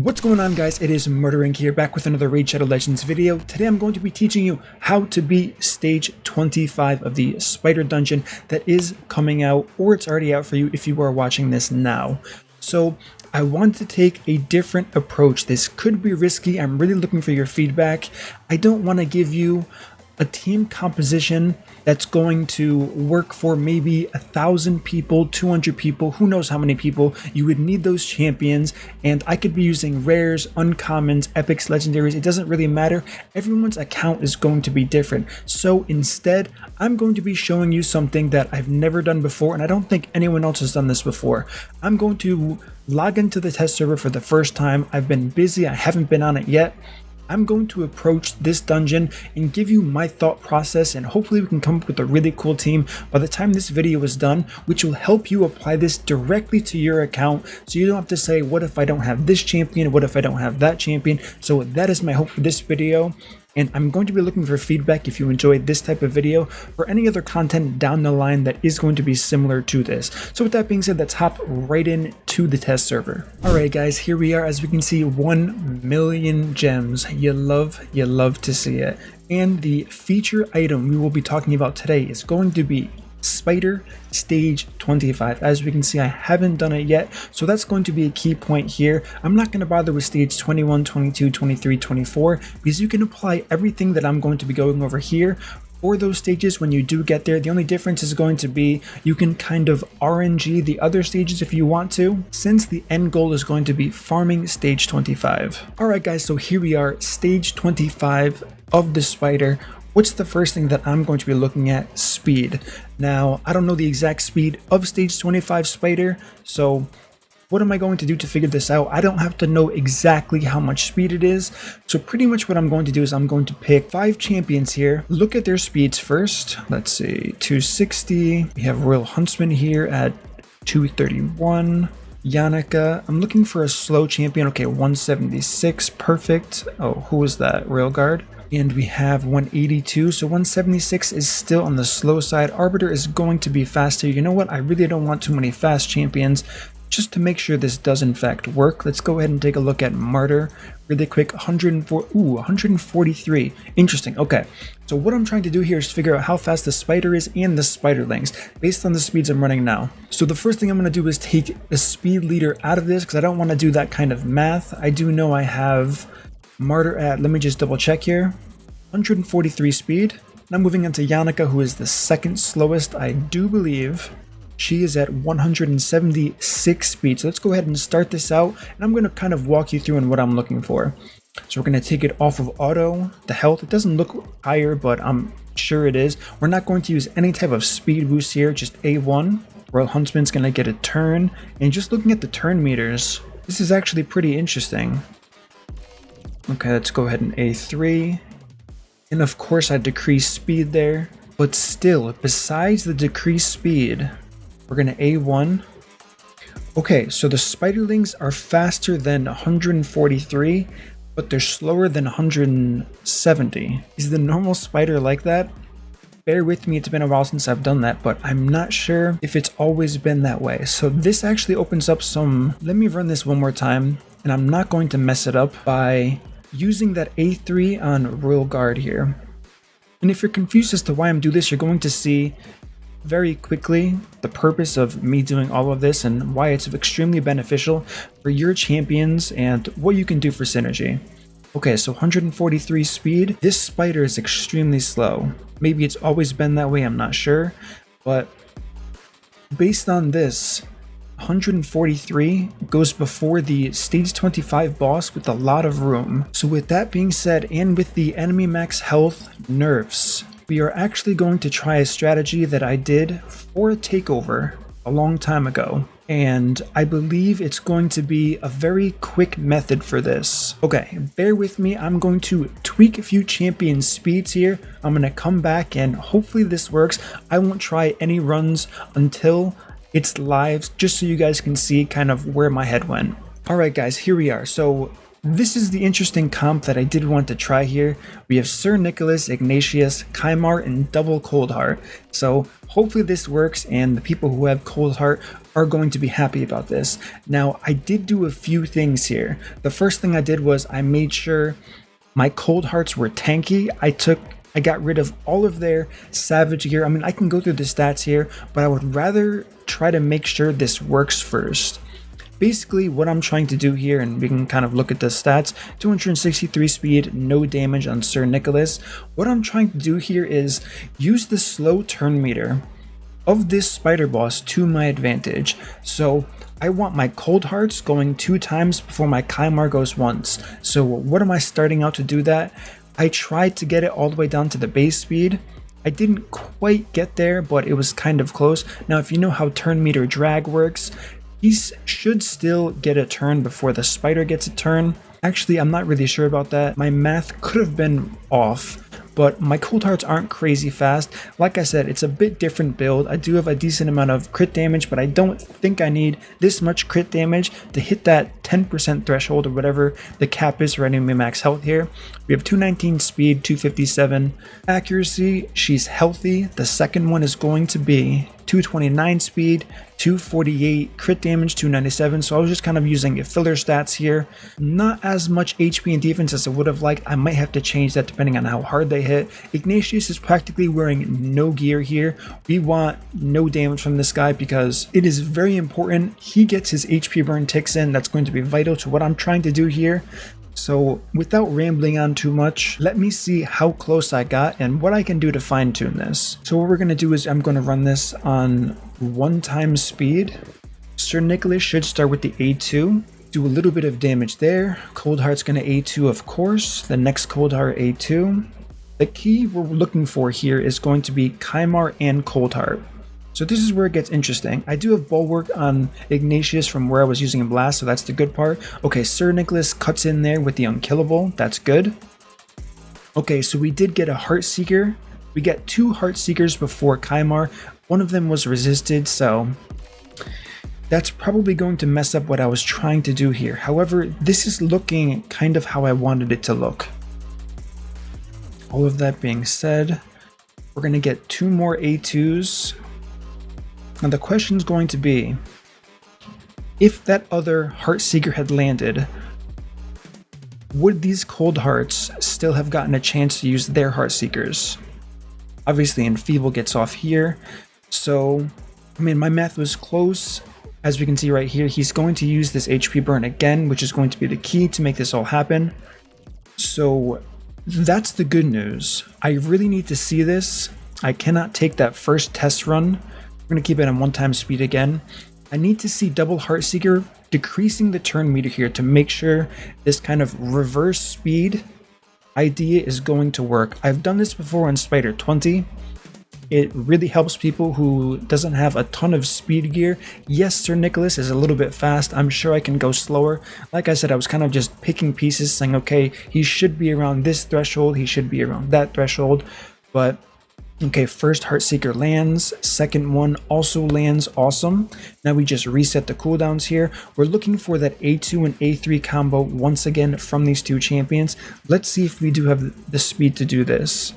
What's going on, guys? It is MurderInc here, back with another Raid Shadow Legends video. Today I'm going to be teaching you how to beat stage 25 of the spider dungeon that is coming out, or it's already out for you if you are watching this now. So I want to take a different approach. This could be risky. I'm really looking for your feedback. I don't want to give you a team composition that's going to work for maybe 1,000 people, 200 people, who knows how many people. You would need those champions, and I could be using rares, uncommons, epics, legendaries. It doesn't really matter. Everyone's account is going to be different. So instead, I'm going to be showing you something that I've never done before, and I don't think anyone else has done this before. I'm going to log into the test server for the first time. I've been busy. I haven't been on it yet. I'm going to approach this dungeon and give you my thought process, and hopefully we can come up with a really cool team by the time this video is done, which will help you apply this directly to your account, so you don't have to say, what if I don't have this champion, what if I don't have that champion. So that is my hope for this video, and I'm going to be looking for feedback if you enjoyed this type of video or any other content down the line that is going to be similar to this. So with that being said, let's hop right into the test server. Alright guys, here we are. As we can see, 1 million gems. You love to see it. And the feature item we will be talking about today is going to be Spider Stage 25. As we can see, I haven't done it yet, so that's going to be a key point here. I'm not going to bother with stage 21, 22, 23, 24, because you can apply everything that I'm going to be going over here for those stages when you do get there. The only difference is going to be you can kind of RNG the other stages if you want to, since the end goal is going to be farming stage 25. Alright guys, so here we are, stage 25 of the spider. What's the first thing that I'm going to be looking at? Speed. Now, I don't know the exact speed of stage 25 spider, so what am I going to do to figure this out? I don't have to know exactly how much speed it is, so pretty much what I'm going to do is I'm going to pick 5 champions here, look at their speeds first. Let's see, 260. We have Royal Huntsman here at 231. Yannicka, I'm looking for a slow champion. Okay, 176, perfect. Oh, who was that? Railguard. And we have 182, so 176 is still on the slow side. Arbiter is going to be faster. You know what? I really don't want too many fast champions. Just to make sure this does in fact work, let's go ahead and take a look at Martyr really quick. 143. Interesting. Okay, so what I'm trying to do here is figure out how fast the spider is and the spiderlings based on the speeds I'm running now. So the first thing I'm going to do is take a speed leader out of this because I don't want to do that kind of math. I do know I have Martyr at, let me just double check here, 143 speed. Now moving on to Yannicka, who is the second slowest, I do believe. She is at 176 speed. So let's go ahead and start this out, and I'm going to kind of walk you through on what I'm looking for. So we're going to take it off of auto. The health, it doesn't look higher, but I'm sure it is. We're not going to use any type of speed boost here, just A1. Royal Huntsman's going to get a turn, and just looking at the turn meters, this is actually pretty interesting. Okay, let's go ahead and A3. And of course I decrease speed there, but still, besides the decreased speed, we're going to A1. Okay, so the spiderlings are faster than 143, but they're slower than 170. Is the normal spider like that? Bear with me, it's been a while since I've done that, but I'm not sure if it's always been that way. So this actually opens up some... Let me run this one more time, and I'm not going to mess it up by using that A3 on Royal Guard here. And if you're confused as to why I'm doing this, you're going to see very quickly the purpose of me doing all of this and why it's extremely beneficial for your champions and what you can do for synergy. Okay, so 143 speed. This spider is extremely slow. Maybe it's always been that way, I'm not sure. But based on this, 143 goes before the stage 25 boss with a lot of room. So with that being said, and with the enemy max health nerfs, we are actually going to try a strategy that I did for a takeover a long time ago. And I believe it's going to be a very quick method for this. Okay, bear with me. I'm going to tweak a few champion speeds here. I'm going to come back and hopefully this works. I won't try any runs until it's live, just so you guys can see kind of where my head went. Alright guys, here we are. So This is the interesting comp that I did want to try here. We have Sir Nicholas, Ignatius, Kymar, and double Cold Heart. So hopefully this works and the people who have Cold Heart are going to be happy about this. Now, I did do a few things here. The first thing I did was I made sure my Cold Hearts were tanky. I got rid of all of their Savage gear. I mean, I can go through the stats here, but I would rather try to make sure this works first. Basically, what I'm trying to do here, and we can kind of look at the stats, 263 speed, no damage on Sir Nicholas. What I'm trying to do here is use the slow turn meter of this spider boss to my advantage. So I want my Cold Hearts going 2 times before my Kymar goes once. So what am I starting out to do that? I tried to get it all the way down to the base speed. I didn't quite get there, but it was kind of close. Now, if you know how turn meter drag works, he should still get a turn before the spider gets a turn. Actually, I'm not really sure about that. My math could have been off, but my Cold Hearts aren't crazy fast. Like I said, it's a bit different build. I do have a decent amount of crit damage, but I don't think I need this much crit damage to hit that 10% threshold or whatever the cap is for enemy max health here. We have 219 speed, 257 accuracy. She's healthy. The second one is going to be 229 speed, 248 crit damage, 297. So I was just kind of using filler stats here. Not as much HP and defense as I would have liked. I might have to change that depending on how hard they hit. Ignatius is practically wearing no gear here. We want no damage from this guy because it is very important he gets his HP burn ticks in. That's going to be vital to what I'm trying to do here. So without rambling on too much, let me see how close I got and what I can do to fine tune this. So what we're going to do is I'm going to run this on 1 time speed. Sir Nicholas should start with the A2, do a little bit of damage there. Cold Heart's going to A2 of course, the next Cold Heart A2. The key we're looking for here is going to be Kymar and Cold Heart. So this is where it gets interesting. I do have Bulwark on Ignatius from where I was using a Blast, so that's the good part. Okay, Sir Nicholas cuts in there with the Unkillable. That's good. Okay, so we did get a Heartseeker. We get 2 Heartseekers before Kymar. One of them was resisted, so that's probably going to mess up what I was trying to do here. However, this is looking kind of how I wanted it to look. All of that being said, we're going to get 2 more A2s. And the question is going to be, if that other Heartseeker had landed, would these Cold Hearts still have gotten a chance to use their Heartseekers? Obviously, Enfeeble gets off here. So, I mean, my math was close. As we can see right here, he's going to use this HP burn again, which is going to be the key to make this all happen. So, that's the good news. I really need to see this. I cannot take that first test run. We're going to keep it on 1 time speed again. I need to see double Heartseeker decreasing the turn meter here to make sure this kind of reverse speed idea is going to work. I've done this before on Spider 20. It really helps people who doesn't have a ton of speed gear. Yes, Sir Nicholas is a little bit fast. I'm sure I can go slower. Like I said, I was kind of just picking pieces saying, okay, he should be around this threshold. He should be around that threshold. But okay, first Heartseeker lands, second one also lands, awesome. Now we just reset the cooldowns here. We're looking for that A2 and A3 combo once again from these 2 champions. Let's see if we do have the speed to do this.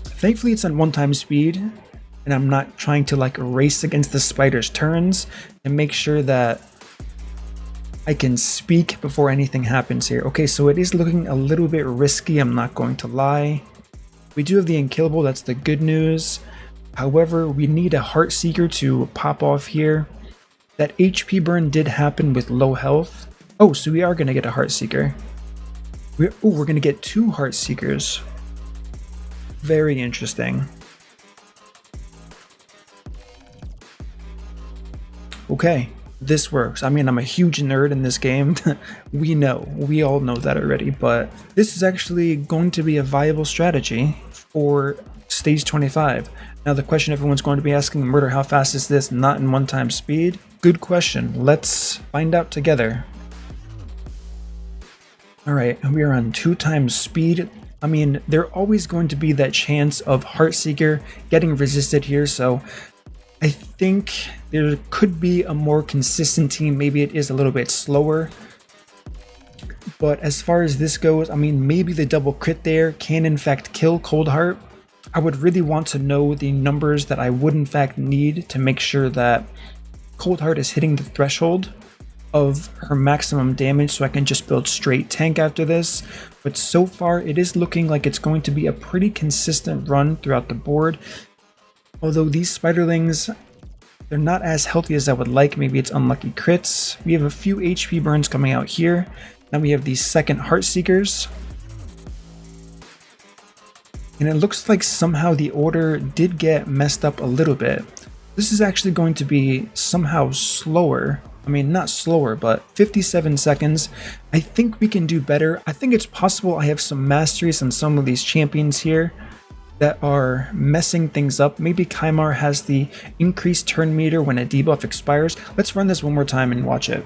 Thankfully it's on 1 time speed, and I'm not trying to like race against the spider's turns and make sure that I can speak before anything happens here. Okay, so it is looking a little bit risky, I'm not going to lie. We do have the Unkillable, that's the good news. However, we need a Heartseeker to pop off here. That HP burn did happen with low health. Oh, so we are going to get a Heartseeker. We're going to get 2 Heartseekers. Very interesting. Okay, this works. I mean, I'm a huge nerd in this game. We all know that already, but this is actually going to be a viable strategy for stage 25. Now the question everyone's going to be asking, Murder, how fast is this not in 1 time speed? Good question. Let's find out together. Alright, we are on 2 times speed. I mean, there's always going to be that chance of Heartseeker getting resisted here, so I think there could be a more consistent team. Maybe it is a little bit slower. But as far as this goes, I mean, maybe the double crit there can in fact kill Coldheart. I would really want to know the numbers that I would in fact need to make sure that Coldheart is hitting the threshold of her maximum damage so I can just build straight tank after this. But so far it is looking like it's going to be a pretty consistent run throughout the board. Although these spiderlings, they're not as healthy as I would like. Maybe it's unlucky crits. We have a few HP burns coming out here. Now we have these second Heartseekers. And it looks like somehow the order did get messed up a little bit. This is actually going to be somehow slower. I mean, not slower, but 57 seconds. I think we can do better. I think it's possible I have some masteries on some of these champions here that are messing things up. Maybe Kymar has the increased turn meter when a debuff expires. Let's run this one more time and watch it.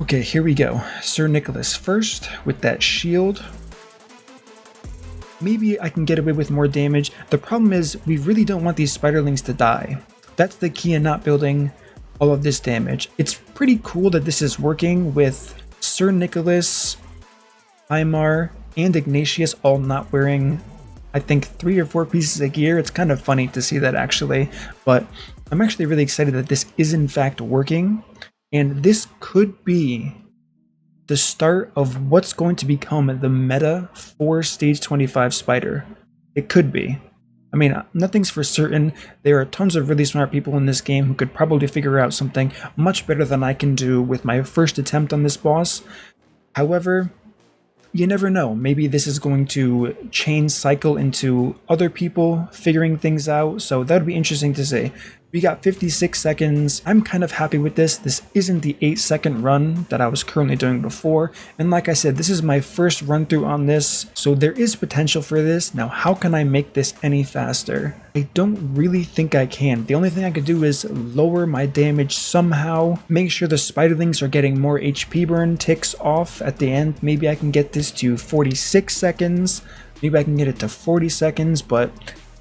Okay, here we go. Sir Nicholas first with that shield. Maybe I can get away with more damage. The problem is we really don't want these spiderlings to die. That's the key in not building all of this damage. It's pretty cool that this is working with Sir Nicholas, Aymar, and Ignatius all not wearing, I think, 3 or 4 pieces of gear. It's kind of funny to see that actually, but I'm actually really excited that this is in fact working, and this could be the start of what's going to become the meta for Stage 25 Spider. It could be. I mean, nothing's for certain. There are tons of really smart people in this game who could probably figure out something much better than I can do with my first attempt on this boss. However, you never know. Maybe this is going to chain cycle into other people figuring things out, so that would be interesting to see. We got 56 seconds. I'm kind of happy with this. This isn't the 8-second run that I was currently doing before. And like I said, this is my first run through on this, so there is potential for this. Now, how can I make this any faster? I don't really think I can. The only thing I could do is lower my damage somehow, make sure the spiderlings are getting more HP burn ticks off at the end. Maybe I can get this to 46 seconds. Maybe I can get it to 40 seconds, but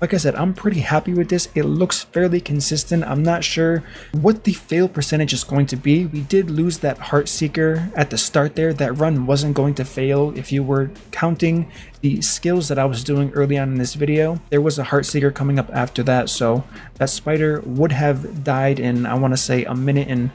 like I said, I'm pretty happy with this. It looks fairly consistent. I'm not sure what the fail percentage is going to be. We did lose that Heartseeker at the start there. That run wasn't going to fail if you were counting the skills that I was doing early on in this video. There was a Heartseeker coming up after that, so that spider would have died in, I want to say, a minute and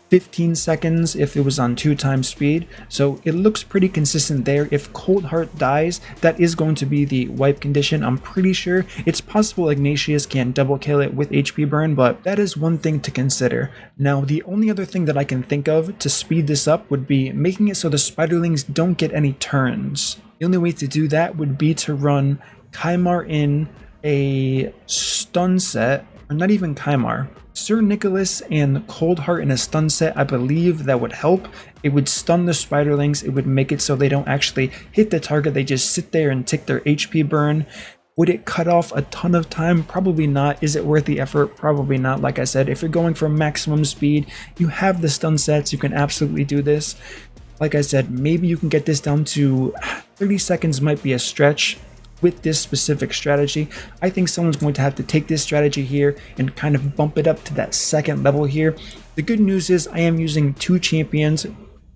15 seconds if it was on 2x speed, so it looks pretty consistent there. If Coldheart dies, that is going to be the wipe condition. I'm pretty sure it's possible Ignatius can double kill it with HP burn, but that is one thing to consider. Now, the only other thing that I can think of to speed this up would be making it so the spiderlings don't get any turns. The only way to do that would be to run Kymar in a stun set, or not even Kymar, Sir Nicholas and Coldheart in a stun set. I believe that would help. It would stun the spiderlings. It would make it so they don't actually hit the target. They just sit there and take their HP burn. Would it cut off a ton of time? Probably not. Is it worth the effort? Probably not. Like I said, if you're going for maximum speed, you have the stun sets. You can absolutely do this. Like I said, maybe you can get this down to 30 seconds might be a stretch. With this specific strategy, I think someone's going to have to take this strategy here and kind of bump it up to that second level here. The good news is I am using 2 champions,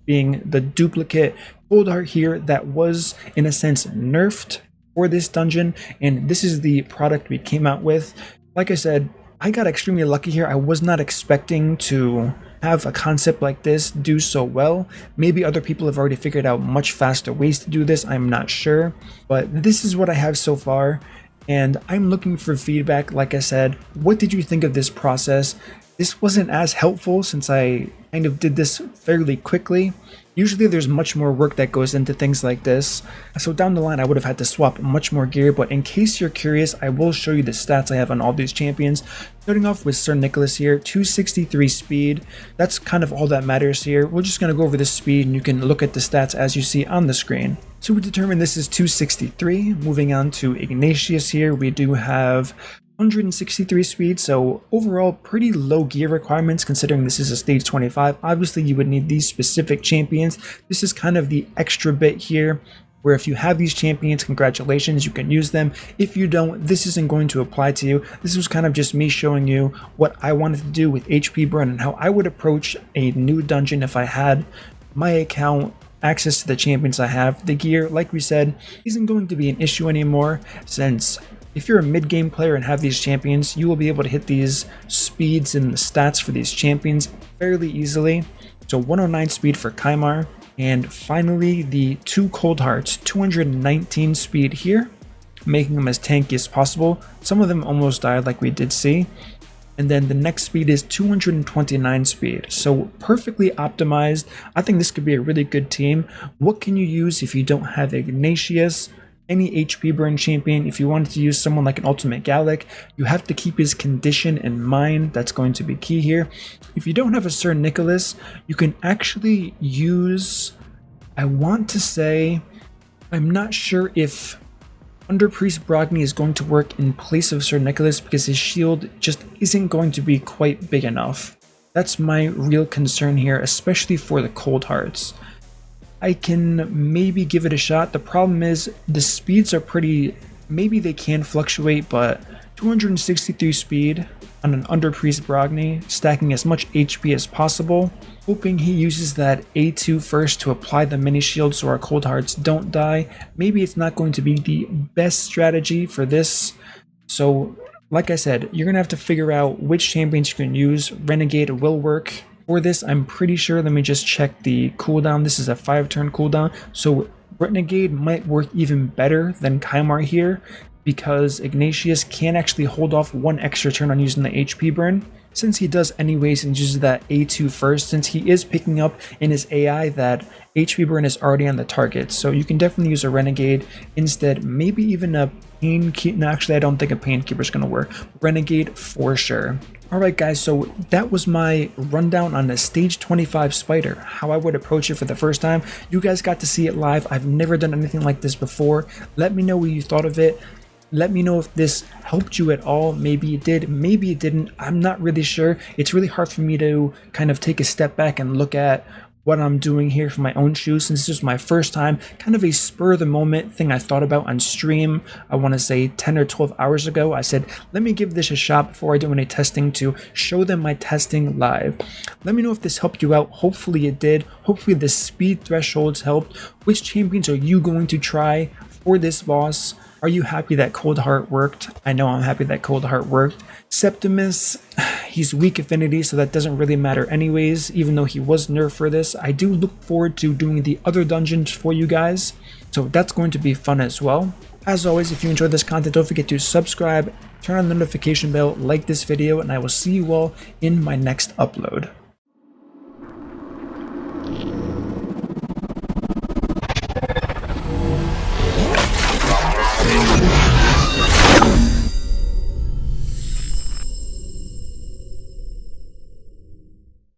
being the duplicate Coldheart here that was in a sense nerfed for this dungeon, and this is the product we came out with. Like I said, I got extremely lucky here. I was not expecting to have a concept like this do so well. Maybe other people have already figured out much faster ways to do this, I'm not sure, but this is what I have so far, and I'm looking for feedback. Like I said, what did you think of this process? This wasn't as helpful since I kind of did this fairly quickly. Usually there's much more work that goes into things like this, so down the line I would have had to swap much more gear, but in case you're curious, I will show you the stats I have on all these champions. Starting off with Sir Nicholas here, 263 speed. That's kind of all that matters here. We're just going to go over the speed and you can look at the stats as you see on the screen. So we determined this is 263. Moving on to Ignatius here, we do have 163 speed, so overall pretty low gear requirements considering this is a stage 25. Obviously you would need these specific champions. This is kind of the extra bit here where if you have these champions, congratulations, you can use them. If you don't, this isn't going to apply to you. This was kind of just me showing you what I wanted to do with HP burn and how I would approach a new dungeon if I had my account, access to the champions I have. The gear, like we said, isn't going to be an issue anymore, since if you're a mid-game player and have these champions, you will be able to hit these speeds and the stats for these champions fairly easily. So 109 speed for Kymar, and finally the 2 Cold Hearts, 219 speed here, making them as tanky as possible. Some of them almost died like we did see. And then the next speed is 229 speed, so perfectly optimized. I think this could be a really good team. What can you use if you don't have Ignatius? Any HP burn champion. If you wanted to use someone like an Ultimate Gallic, you have to keep his condition in mind. That's going to be key here. If you don't have a Sir Nicholas, you can actually use, I want to say, I'm not sure if Under Priest Brogni is going to work in place of Sir Nicholas, because his shield just isn't going to be quite big enough. That's my real concern here, especially for the Cold Hearts. I can maybe give it a shot. The problem is the speeds are pretty, maybe they can fluctuate, but 263 speed on an Under Priest Brogni, stacking as much HP as possible, hoping he uses that A2 first to apply the mini shield so our Cold Hearts don't die. Maybe it's not going to be the best strategy for this. So like I said, you're going to have to figure out which champions you can use. Renegade will work. For this, I'm pretty sure, let me just check the cooldown. This is a 5-turn cooldown, so Renegade might work even better than Kymar here, because Ignatius can actually hold off 1 extra turn on using the HP burn. Since he does anyways and uses that A2 first, since he is picking up in his AI that HP burn is already on the target, so you can definitely use a Renegade instead, maybe even a Painkeeper. No, actually I don't think a Painkeeper is going to work. Renegade for sure. Alright guys, so that was my rundown on the Stage 25 Spider, how I would approach it for the first time. You guys got to see it live. I've never done anything like this before. Let me know what you thought of it. Let me know if this helped you at all. Maybe it did, maybe it didn't. I'm not really sure. It's really hard for me to kind of take a step back and look at what I'm doing here for my own shoes, since this is my first time, kind of a spur of the moment thing I thought about on stream. I want to say 10 or 12 hours ago. I said, let me give this a shot before I do any testing to show them my testing live. Let me know if this helped you out. Hopefully it did. Hopefully the speed thresholds helped. Which champions are you going to try for this boss? Are you happy that Cold Heart worked? I know I'm happy that Cold Heart worked. Septimus, he's weak affinity, so that doesn't really matter anyways, even though he was nerfed for this. I do look forward to doing the other dungeons for you guys, so that's going to be fun as well. As always, if you enjoyed this content, don't forget to subscribe, turn on the notification bell, like this video, and I will see you all in my next upload.